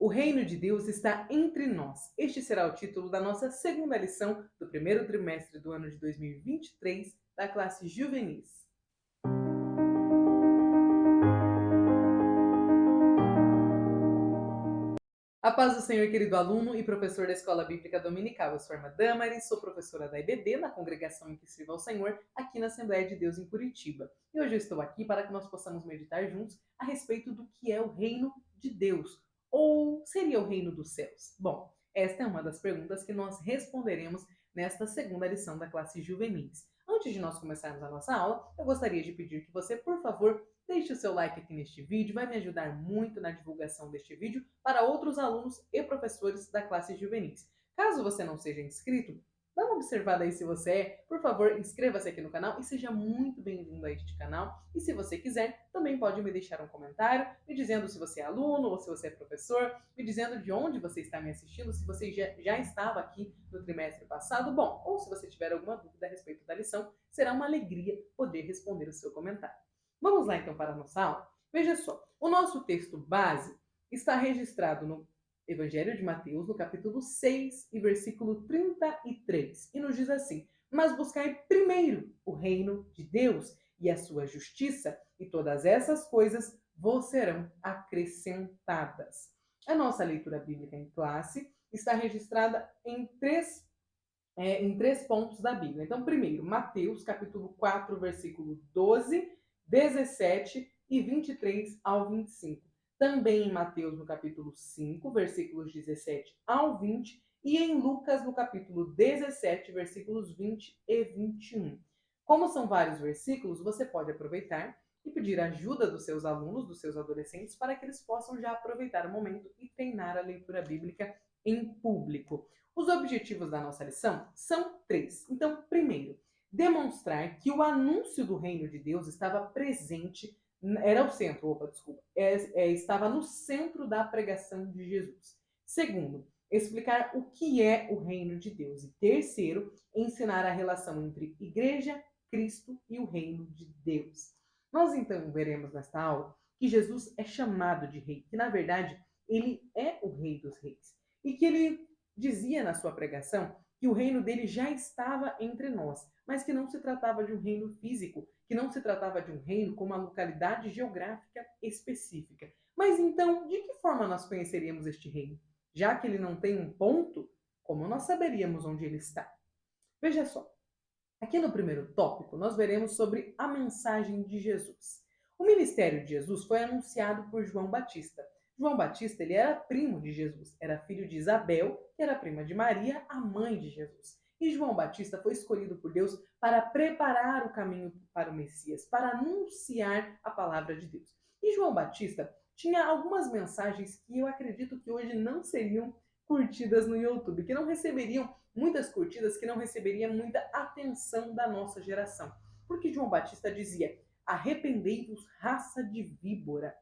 O reino de Deus está entre nós. Este será o título da nossa segunda lição do primeiro trimestre do ano de 2023 da classe Juvenis. A paz do Senhor, querido aluno e professor da Escola Bíblica Dominical. Eu sou a irmã Damaris, sou professora da IBD, na congregação em que sirvo ao Senhor, aqui na Assembleia de Deus em Curitiba. E hoje eu estou aqui para que nós possamos meditar juntos a respeito do que é o reino de Deus, ou seria o reino dos céus? Bom, esta é uma das perguntas que nós responderemos nesta segunda lição da classe Juvenis. Antes de nós começarmos a nossa aula, eu gostaria de pedir que você, por favor, deixe o seu like aqui neste vídeo, vai me ajudar muito na divulgação deste vídeo para outros alunos e professores da classe Juvenis. Caso você não seja inscrito, dá uma observada aí se você é. Por favor, inscreva-se aqui no canal e seja muito bem-vindo a este canal. E se você quiser, também pode me deixar um comentário, me dizendo se você é aluno ou se você é professor, me dizendo de onde você está me assistindo, se você já estava aqui no trimestre passado, bom, ou se você tiver alguma dúvida a respeito da lição, será uma alegria poder responder o seu comentário. Vamos lá então para a nossa aula? Veja só, o nosso texto base está registrado no Evangelho de Mateus, no capítulo 6 e versículo 33. E nos diz assim: mas buscai primeiro o reino de Deus e a sua justiça, e todas essas coisas vos serão acrescentadas. A nossa leitura bíblica em classe está registrada em três pontos da Bíblia. Então, primeiro, Mateus, capítulo 4, versículo 12, 17 e 23 ao 25. Também em Mateus, no capítulo 5, versículos 17 ao 20, e em Lucas, no capítulo 17, versículos 20 e 21. Como são vários versículos, você pode aproveitar e pedir ajuda dos seus alunos, dos seus adolescentes, para que eles possam já aproveitar o momento e treinar a leitura bíblica em público. Os objetivos da nossa lição são três. Então, primeiro, demonstrar que o anúncio do reino de Deus estava presente, era o centro, estava no centro da pregação de Jesus. Segundo, explicar o que é o reino de Deus. E terceiro, ensinar a relação entre igreja, Cristo e o reino de Deus. Nós então veremos nesta aula que Jesus é chamado de rei, que na verdade ele é o rei dos reis. E que ele dizia na sua pregação que o reino dele já estava entre nós, mas que não se tratava de um reino físico, que não se tratava de um reino com uma localidade geográfica específica. Mas então, de que forma nós conheceríamos este reino? Já que ele não tem um ponto, como nós saberíamos onde ele está? Veja só, aqui no primeiro tópico nós veremos sobre a mensagem de Jesus. O ministério de Jesus foi anunciado por João Batista. João Batista ele era primo de Jesus, era filho de Isabel, que era prima de Maria, a mãe de Jesus. E João Batista foi escolhido por Deus para preparar o caminho para o Messias, para anunciar a palavra de Deus. E João Batista tinha algumas mensagens que eu acredito que hoje não seriam curtidas no YouTube, que não receberiam muitas curtidas, que não receberiam muita atenção da nossa geração. Porque João Batista dizia: arrependei-vos, raça de víbora.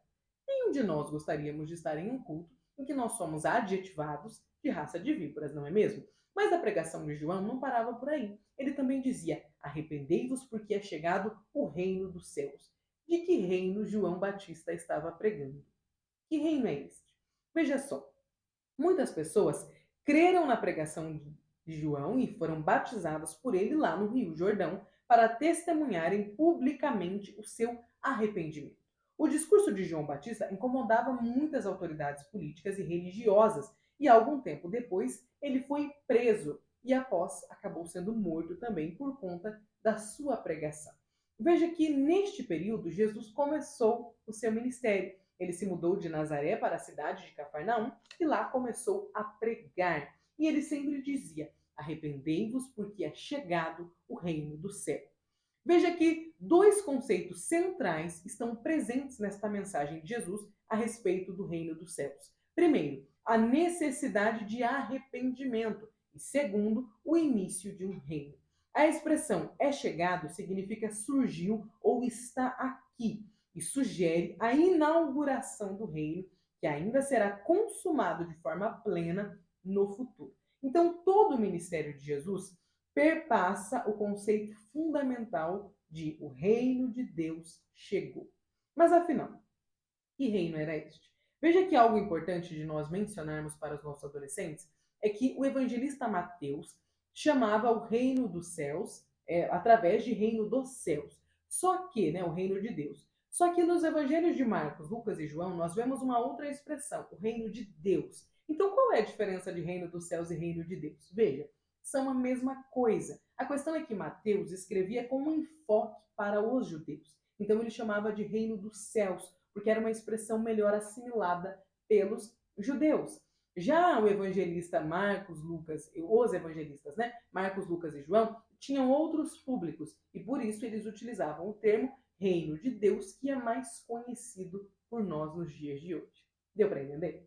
Nenhum de nós gostaríamos de estar em um culto em que nós somos adjetivados de raça de víboras, não é mesmo? Mas a pregação de João não parava por aí. Ele também dizia: arrependei-vos porque é chegado o reino dos céus. De que reino João Batista estava pregando? Que reino é este? Veja só, muitas pessoas creram na pregação de João e foram batizadas por ele lá no Rio Jordão para testemunharem publicamente o seu arrependimento. O discurso de João Batista incomodava muitas autoridades políticas e religiosas e algum tempo depois ele foi preso e após acabou sendo morto também por conta da sua pregação. Veja que neste período Jesus começou o seu ministério. Ele se mudou de Nazaré para a cidade de Cafarnaum e lá começou a pregar. E ele sempre dizia: arrependei-vos porque é chegado o reino do céu. Veja que dois conceitos centrais estão presentes nesta mensagem de Jesus a respeito do reino dos céus. Primeiro, a necessidade de arrependimento e segundo, o início de um reino. A expressão é chegado significa surgiu ou está aqui e sugere a inauguração do reino que ainda será consumado de forma plena no futuro. Então, todo o ministério de Jesus perpassa o conceito fundamental de o reino de Deus chegou. Mas afinal, que reino era este? Veja que algo importante de nós mencionarmos para os nossos adolescentes é que o evangelista Mateus chamava o reino dos céus através de reino dos céus. Só que, né, o reino de Deus. Só que nos evangelhos de Marcos, Lucas e João, nós vemos uma outra expressão, o reino de Deus. Então, qual é a diferença de reino dos céus e reino de Deus? Veja, são a mesma coisa. A questão é que Mateus escrevia com um enfoque para os judeus. Então, ele chamava de reino dos céus, porque era uma expressão melhor assimilada pelos judeus. Já o evangelista Marcos, Lucas, os evangelistas, né? Marcos, Lucas e João, tinham outros públicos e por isso eles utilizavam o termo reino de Deus, que é mais conhecido por nós nos dias de hoje. Deu para entender?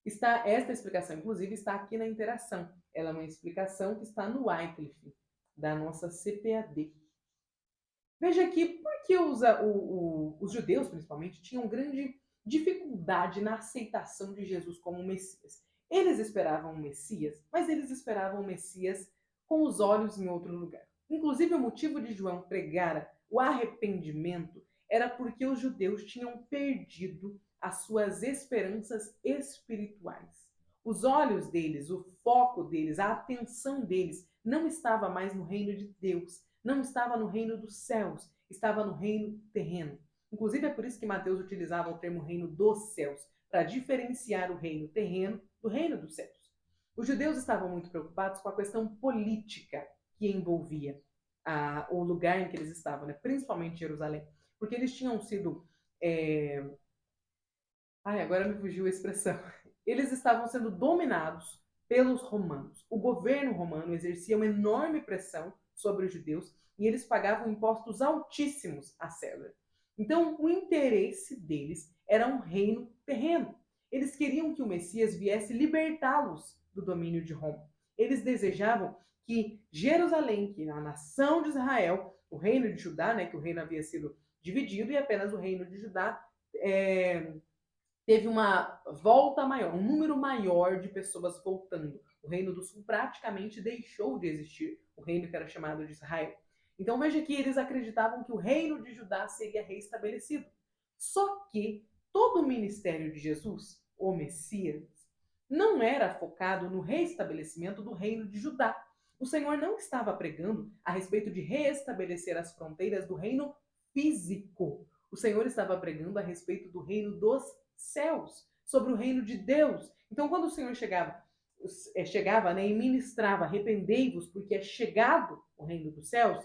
Esta explicação, inclusive, está aqui na interação. Ela é uma explicação que está no Wycliffe, da nossa CPAD. Veja aqui, por que os judeus, principalmente, tinham grande dificuldade na aceitação de Jesus como Messias. Eles esperavam o Messias, mas eles esperavam o Messias com os olhos em outro lugar. Inclusive, o motivo de João pregar o arrependimento era porque os judeus tinham perdido as suas esperanças espirituais. Os olhos deles, o foco deles, a atenção deles não estava mais no reino de Deus, não estava no reino dos céus, estava no reino terreno. Inclusive, é por isso que Mateus utilizava o termo reino dos céus, para diferenciar o reino terreno do reino dos céus. Os judeus estavam muito preocupados com a questão política que envolvia o lugar em que eles estavam, né? Principalmente Jerusalém, porque eles tinham sido... agora me fugiu a expressão. Eles estavam sendo dominados pelos romanos. O governo romano exercia uma enorme pressão sobre os judeus e eles pagavam impostos altíssimos a César. Então, o interesse deles era um reino terreno. Eles queriam que o Messias viesse libertá-los do domínio de Roma. Eles desejavam que Jerusalém, que a nação de Israel, o reino de Judá, né, que o reino havia sido dividido e apenas o reino de Judá teve uma volta maior, um número maior de pessoas voltando. O reino do sul praticamente deixou de existir, o reino que era chamado de Israel. Então veja que eles acreditavam que o reino de Judá seria reestabelecido. Só que todo o ministério de Jesus, o Messias, não era focado no reestabelecimento do reino de Judá. O Senhor não estava pregando a respeito de reestabelecer as fronteiras do reino físico. O Senhor estava pregando a respeito do reino dos céus, sobre o reino de Deus. Então, quando o Senhor chegava, né, e ministrava, arrependei-vos, porque é chegado o reino dos céus,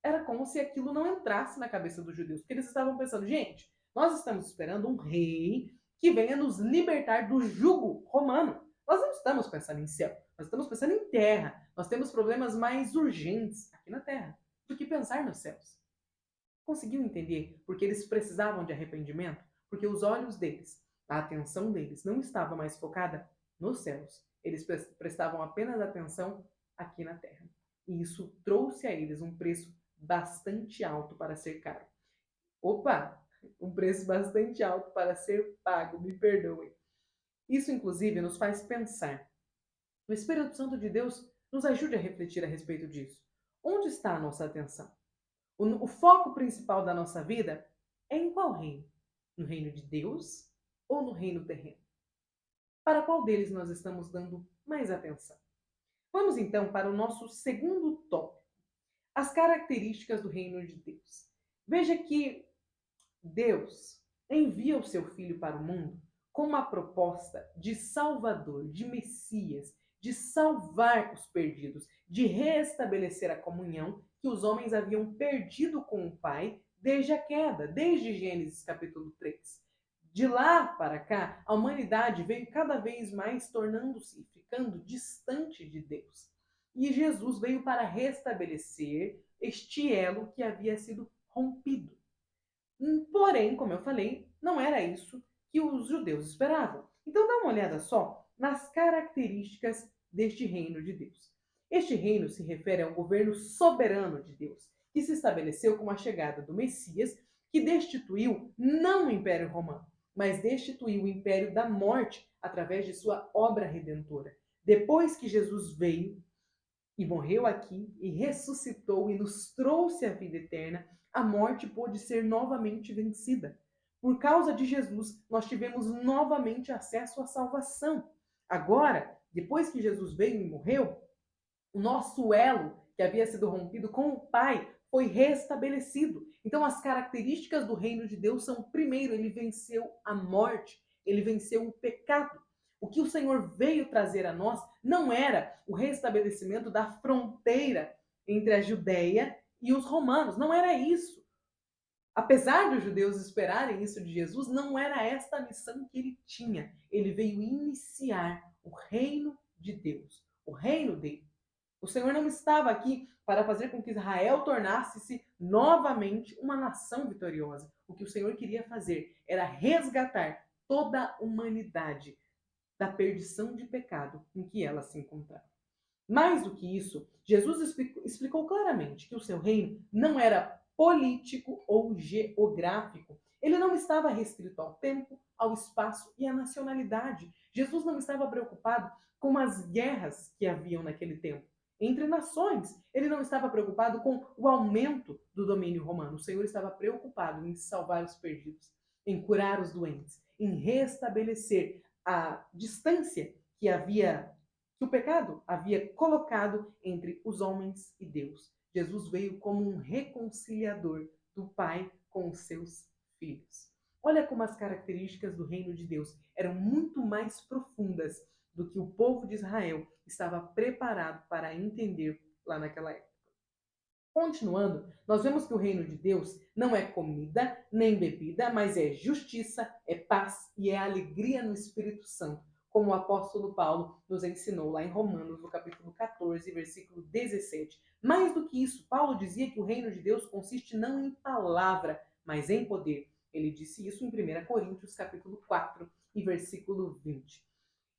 era como se aquilo não entrasse na cabeça dos judeus, porque eles estavam pensando, gente, nós estamos esperando um rei que venha nos libertar do jugo romano. Nós não estamos pensando em céu, nós estamos pensando em terra. Nós temos problemas mais urgentes aqui na terra do que pensar nos céus. Conseguiu entender porque eles precisavam de arrependimento? Porque os olhos deles, a atenção deles não estava mais focada nos céus. Eles prestavam apenas atenção aqui na terra. E isso trouxe a eles um preço bastante alto para ser caro. Opa! Um preço bastante alto para ser pago, me perdoem. Isso, inclusive, nos faz pensar. O Espírito Santo de Deus nos ajude a refletir a respeito disso. Onde está a nossa atenção? O foco principal da nossa vida é em qual reino? No reino de Deus ou no reino terreno? Para qual deles nós estamos dando mais atenção? Vamos então para o nosso segundo tópico, as características do reino de Deus. Veja que Deus envia o seu Filho para o mundo com uma proposta de Salvador, de Messias, de salvar os perdidos, de restabelecer a comunhão que os homens haviam perdido com o Pai desde a queda, desde Gênesis capítulo 3. De lá para cá, a humanidade veio cada vez mais tornando-se, ficando distante de Deus. E Jesus veio para restabelecer este elo que havia sido rompido. Porém, como eu falei, não era isso que os judeus esperavam. Então dá uma olhada só nas características deste reino de Deus. Este reino se refere ao governo soberano de Deus, que se estabeleceu com a chegada do Messias, que destituiu não o Império Romano, mas destituiu o Império da Morte através de sua obra redentora. Depois que Jesus veio e morreu aqui e ressuscitou e nos trouxe a vida eterna, a morte pôde ser novamente vencida. Por causa de Jesus, nós tivemos novamente acesso à salvação. Agora, depois que Jesus veio e morreu, o nosso elo, que havia sido rompido com o Pai, foi restabelecido. Então, as características do reino de Deus são: primeiro, ele venceu a morte, ele venceu o pecado. O que o Senhor veio trazer a nós não era o restabelecimento da fronteira entre a Judéia e os romanos, não era isso. Apesar dos judeus esperarem isso de Jesus, não era esta a missão que ele tinha. Ele veio iniciar o reino de Deus, o reino dele. O Senhor não estava aqui para fazer com que Israel tornasse-se novamente uma nação vitoriosa. O que o Senhor queria fazer era resgatar toda a humanidade da perdição de pecado em que ela se encontrava. Mais do que isso, Jesus explicou claramente que o seu reino não era político ou geográfico. Ele não estava restrito ao tempo, ao espaço e à nacionalidade. Jesus não estava preocupado com as guerras que haviam naquele tempo entre nações. Ele não estava preocupado com o aumento do domínio romano. O Senhor estava preocupado em salvar os perdidos, em curar os doentes, em restabelecer a distância que o pecado havia colocado entre os homens e Deus. Jesus veio como um reconciliador do Pai com os seus filhos. Olha como as características do reino de Deus eram muito mais profundas do que o povo de Israel estava preparado para entender lá naquela época. Continuando, nós vemos que o reino de Deus não é comida nem bebida, mas é justiça, é paz e é alegria no Espírito Santo, como o apóstolo Paulo nos ensinou lá em Romanos, no capítulo 14, versículo 17. Mais do que isso, Paulo dizia que o reino de Deus consiste não em palavra, mas em poder. Ele disse isso em 1 Coríntios, capítulo 4, e versículo 20.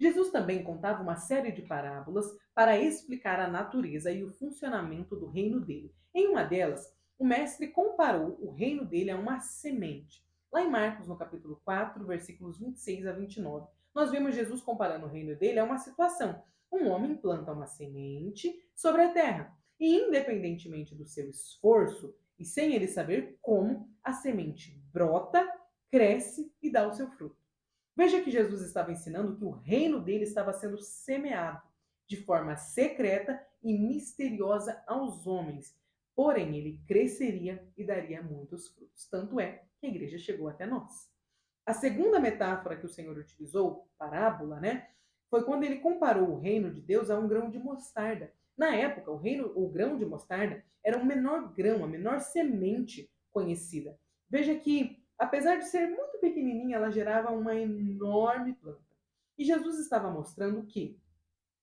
Jesus também contava uma série de parábolas para explicar a natureza e o funcionamento do reino dele. Em uma delas, o mestre comparou o reino dele a uma semente. Lá em Marcos, no capítulo 4, versículos 26 a 29, nós vemos Jesus comparando o reino dele a uma situação. Um homem planta uma semente sobre a terra e, independentemente do seu esforço e sem ele saber como, a semente brota, cresce e dá o seu fruto. Veja que Jesus estava ensinando que o reino dele estava sendo semeado de forma secreta e misteriosa aos homens. Porém, ele cresceria e daria muitos frutos. Tanto é que a igreja chegou até nós. A segunda metáfora que o Senhor utilizou, parábola, né, foi quando ele comparou o reino de Deus a um grão de mostarda. Na época, o grão de mostarda era o menor grão, a menor semente conhecida. Veja que, apesar de ser muito pequenininha, ela gerava uma enorme planta. E Jesus estava mostrando que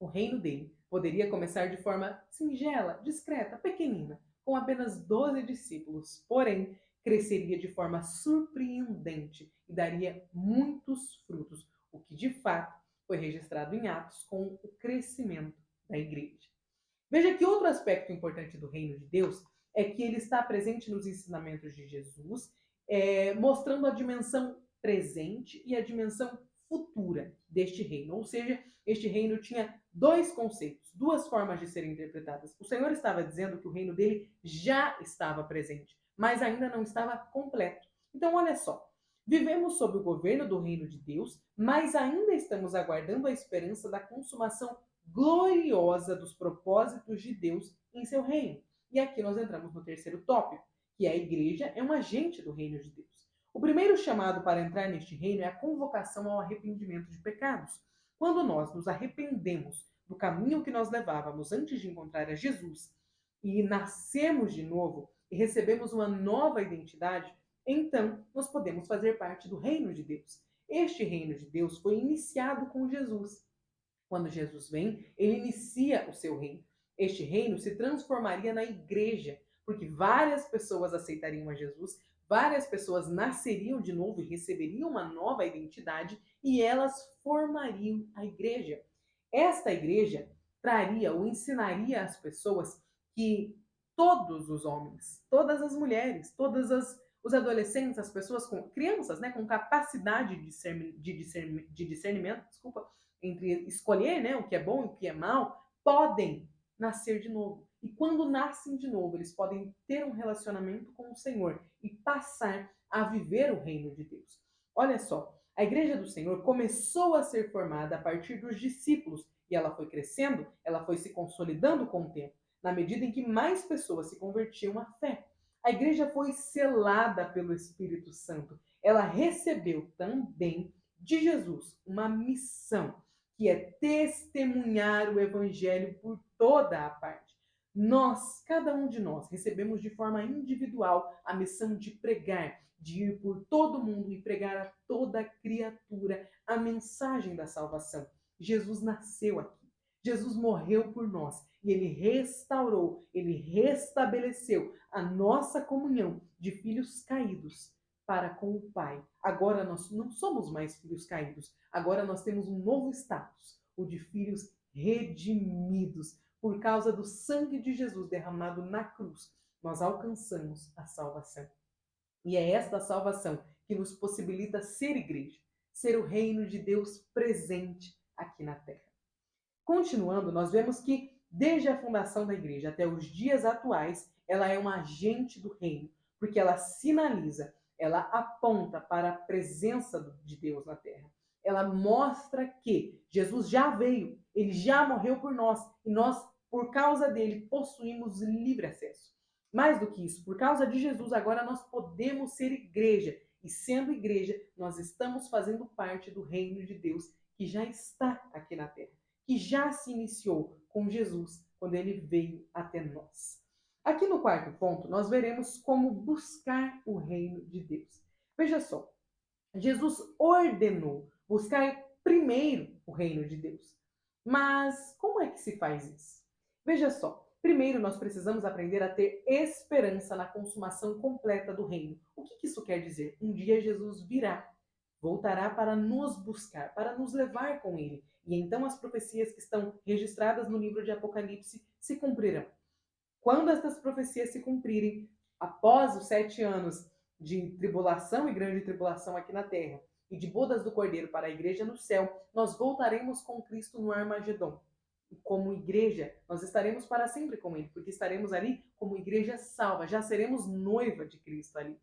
o reino dele poderia começar de forma singela, discreta, pequenina, com apenas 12 discípulos, porém cresceria de forma surpreendente e daria muitos frutos, o que de fato foi registrado em Atos com o crescimento da igreja. Veja que outro aspecto importante do reino de Deus é que ele está presente nos ensinamentos de Jesus, mostrando a dimensão presente e a dimensão futura deste reino. Ou seja, este reino tinha dois conceitos, duas formas de serem interpretadas. O Senhor estava dizendo que o reino dele já estava presente, mas ainda não estava completo. Então, olha só. Vivemos sob o governo do reino de Deus, mas ainda estamos aguardando a esperança da consumação gloriosa dos propósitos de Deus em seu reino. E aqui nós entramos no terceiro tópico, que a igreja é um agente do reino de Deus. O primeiro chamado para entrar neste reino é a convocação ao arrependimento de pecados. Quando nós nos arrependemos do caminho que nós levávamos antes de encontrar a Jesus e nascemos de novo e recebemos uma nova identidade, então nós podemos fazer parte do reino de Deus. Este reino de Deus foi iniciado com Jesus. Quando Jesus vem, ele inicia o seu reino. Este reino se transformaria na igreja, porque várias pessoas aceitariam a Jesus, várias pessoas nasceriam de novo e receberiam uma nova identidade e elas formariam a igreja. Esta igreja traria ou ensinaria às pessoas que todos os homens, todas as mulheres, os adolescentes, as pessoas com crianças, né, com capacidade de discernimento, desculpa, entre escolher, né, o que é bom e o que é mal, podem nascer de novo. E quando nascem de novo, eles podem ter um relacionamento com o Senhor e passar a viver o reino de Deus. Olha só, a Igreja do Senhor começou a ser formada a partir dos discípulos e ela foi crescendo, ela foi se consolidando com o tempo, na medida em que mais pessoas se convertiam à fé. A igreja foi selada pelo Espírito Santo. Ela recebeu também de Jesus uma missão, que é testemunhar o evangelho por toda a parte. Nós, cada um de nós, recebemos de forma individual a missão de pregar, de ir por todo mundo e pregar a toda criatura a mensagem da salvação. Jesus nasceu aqui. Jesus morreu por nós e ele restaurou, ele restabeleceu a nossa comunhão de filhos caídos para com o Pai. Agora nós não somos mais filhos caídos, agora nós temos um novo status, o de filhos redimidos. Por causa do sangue de Jesus derramado na cruz, nós alcançamos a salvação. E é esta salvação que nos possibilita ser igreja, ser o reino de Deus presente aqui na terra. Continuando, nós vemos que desde a fundação da igreja até os dias atuais, ela é um agente do reino, porque ela sinaliza, ela aponta para a presença de Deus na terra. Ela mostra que Jesus já veio, ele já morreu por nós e nós, por causa dele, possuímos livre acesso. Mais do que isso, por causa de Jesus, agora nós podemos ser igreja. E sendo igreja, nós estamos fazendo parte do reino de Deus que já está aqui na terra, que já se iniciou com Jesus quando ele veio até nós. Aqui no quarto ponto, nós veremos como buscar o reino de Deus. Veja só, Jesus ordenou buscar primeiro o reino de Deus. Mas como é que se faz isso? Veja só, primeiro nós precisamos aprender a ter esperança na consumação completa do reino. O que isso quer dizer? Um dia Jesus virá, voltará para nos buscar, para nos levar com ele. E então as profecias que estão registradas no livro de Apocalipse se cumprirão. Quando estas profecias se cumprirem, após os 7 anos de tribulação e grande tribulação aqui na terra, e de bodas do Cordeiro para a igreja no céu, nós voltaremos com Cristo no Armagedon. E como igreja, nós estaremos para sempre com ele, porque estaremos ali como igreja salva, já seremos noiva de Cristo ali.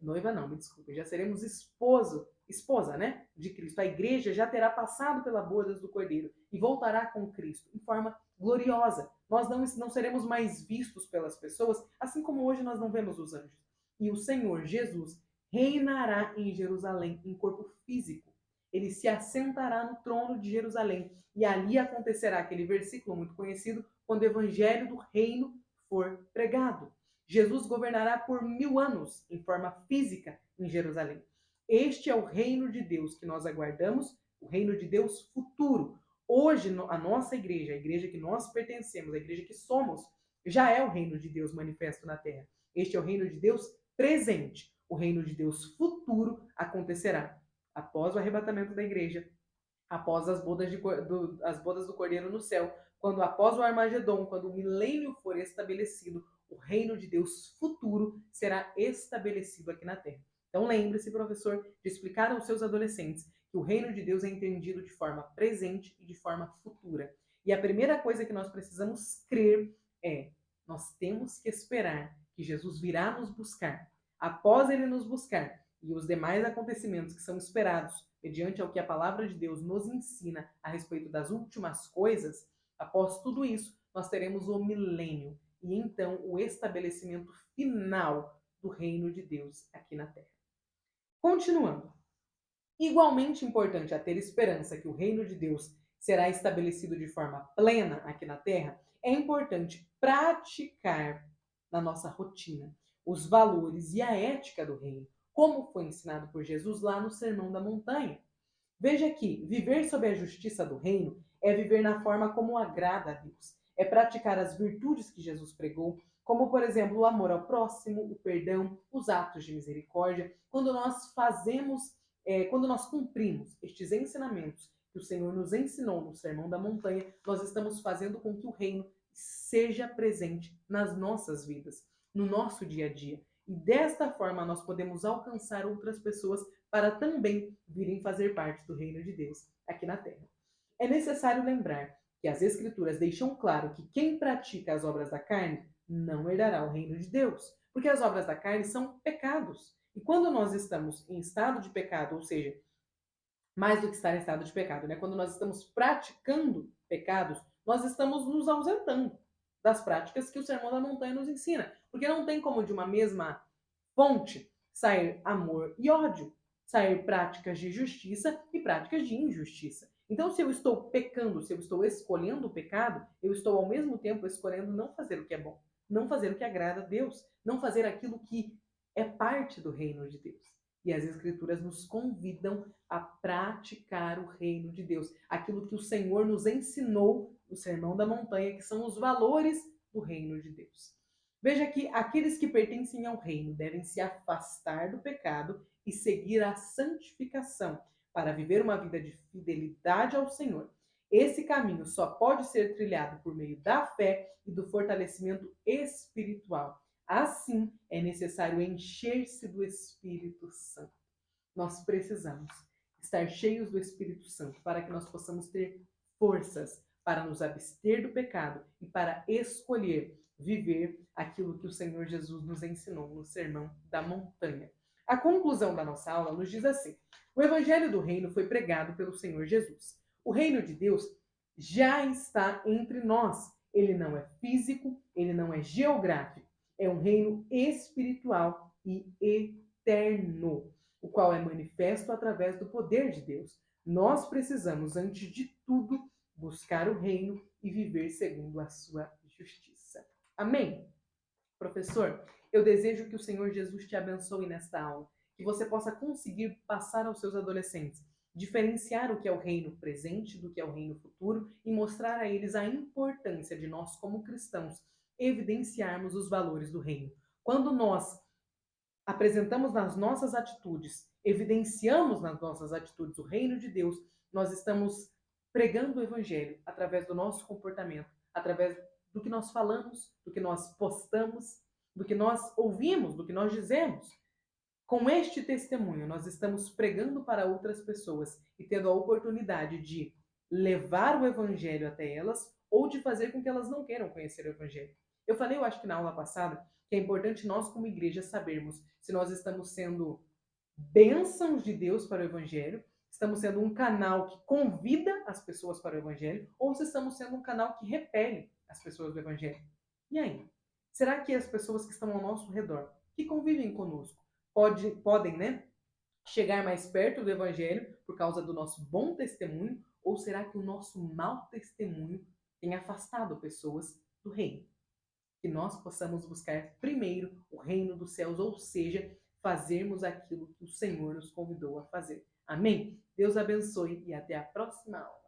Noiva não, me desculpe, já seremos esposa, né, de Cristo. A igreja já terá passado pela bodas do Cordeiro e voltará com Cristo em forma gloriosa. Nós não seremos mais vistos pelas pessoas, assim como hoje nós não vemos os anjos. E o Senhor Jesus reinará em Jerusalém em corpo físico. Ele se assentará no trono de Jerusalém e ali acontecerá aquele versículo muito conhecido, quando o evangelho do reino for pregado. Jesus governará por 1000 anos em forma física em Jerusalém. Este é o reino de Deus que nós aguardamos, o reino de Deus futuro. Hoje, a nossa igreja, a igreja que nós pertencemos, a igreja que somos, já é o reino de Deus manifesto na terra. Este é o reino de Deus presente. O reino de Deus futuro acontecerá após o arrebatamento da igreja, após as bodas do Cordeiro no céu, quando após o Armagedon, quando o milênio for estabelecido, o reino de Deus futuro será estabelecido aqui na terra. Então lembre-se, professor, de explicar aos seus adolescentes que o reino de Deus é entendido de forma presente e de forma futura. E a primeira coisa que nós precisamos crer é: nós temos que esperar que Jesus virá nos buscar. Após ele nos buscar e os demais acontecimentos que são esperados, mediante ao que a palavra de Deus nos ensina a respeito das últimas coisas, após tudo isso, nós teremos o milênio e então o estabelecimento final do reino de Deus aqui na terra. Continuando, igualmente importante a ter esperança que o reino de Deus será estabelecido de forma plena aqui na terra, é importante praticar na nossa rotina os valores e a ética do reino, como foi ensinado por Jesus lá no Sermão da Montanha. Veja que viver sob a justiça do reino é viver na forma como agrada a Deus, é praticar as virtudes que Jesus pregou, como, por exemplo, o amor ao próximo, o perdão, os atos de misericórdia. Quando nós cumprimos estes ensinamentos que o Senhor nos ensinou no Sermão da Montanha, nós estamos fazendo com que o reino seja presente nas nossas vidas, no nosso dia a dia. E desta forma nós podemos alcançar outras pessoas para também virem fazer parte do reino de Deus aqui na terra. É necessário lembrar que as Escrituras deixam claro que quem pratica as obras da carne não herdará o reino de Deus, porque as obras da carne são pecados. E quando nós estamos em estado de pecado, ou seja, mais do que estar em estado de pecado, né? Quando nós estamos praticando pecados, nós estamos nos ausentando das práticas que o Sermão da Montanha nos ensina. Porque não tem como de uma mesma fonte sair amor e ódio, sair práticas de justiça e práticas de injustiça. Então, se eu estou pecando, se eu estou escolhendo o pecado, eu estou ao mesmo tempo escolhendo não fazer o que é bom, não fazer o que agrada a Deus, não fazer aquilo que é parte do reino de Deus. E as Escrituras nos convidam a praticar o reino de Deus, aquilo que o Senhor nos ensinou no Sermão da Montanha, que são os valores do reino de Deus. Veja que aqueles que pertencem ao reino devem se afastar do pecado e seguir a santificação para viver uma vida de fidelidade ao Senhor. Esse caminho só pode ser trilhado por meio da fé e do fortalecimento espiritual. Assim, é necessário encher-se do Espírito Santo. Nós precisamos estar cheios do Espírito Santo para que nós possamos ter forças para nos abster do pecado e para escolher viver aquilo que o Senhor Jesus nos ensinou no Sermão da Montanha. A conclusão da nossa aula nos diz assim: o Evangelho do Reino foi pregado pelo Senhor Jesus. O Reino de Deus já está entre nós. Ele não é físico, ele não é geográfico. É um reino espiritual e eterno, o qual é manifesto através do poder de Deus. Nós precisamos, antes de tudo, buscar o reino e viver segundo a sua justiça. Amém? Professor, eu desejo que o Senhor Jesus te abençoe nesta aula, que você possa conseguir passar aos seus adolescentes, diferenciar o que é o reino presente do que é o reino futuro e mostrar a eles a importância de nós, como cristãos, evidenciarmos os valores do reino. Quando nós apresentamos nas nossas atitudes, evidenciamos nas nossas atitudes o reino de Deus, nós estamos pregando o evangelho através do nosso comportamento, através do que nós falamos, do que nós postamos, do que nós ouvimos, do que nós dizemos. Com este testemunho, nós estamos pregando para outras pessoas e tendo a oportunidade de levar o evangelho até elas ou de fazer com que elas não queiram conhecer o evangelho. Eu falei, eu acho que na aula passada, que é importante nós como igreja sabermos se nós estamos sendo bênçãos de Deus para o evangelho, estamos sendo um canal que convida as pessoas para o evangelho ou se estamos sendo um canal que repele as pessoas do evangelho. E aí? Será que as pessoas que estão ao nosso redor, que convivem conosco, podem, né, chegar mais perto do evangelho por causa do nosso bom testemunho, ou será que o nosso mau testemunho tem afastado pessoas do reino? Que nós possamos buscar primeiro o reino dos céus, ou seja, fazermos aquilo que o Senhor nos convidou a fazer. Amém? Deus abençoe e até a próxima aula.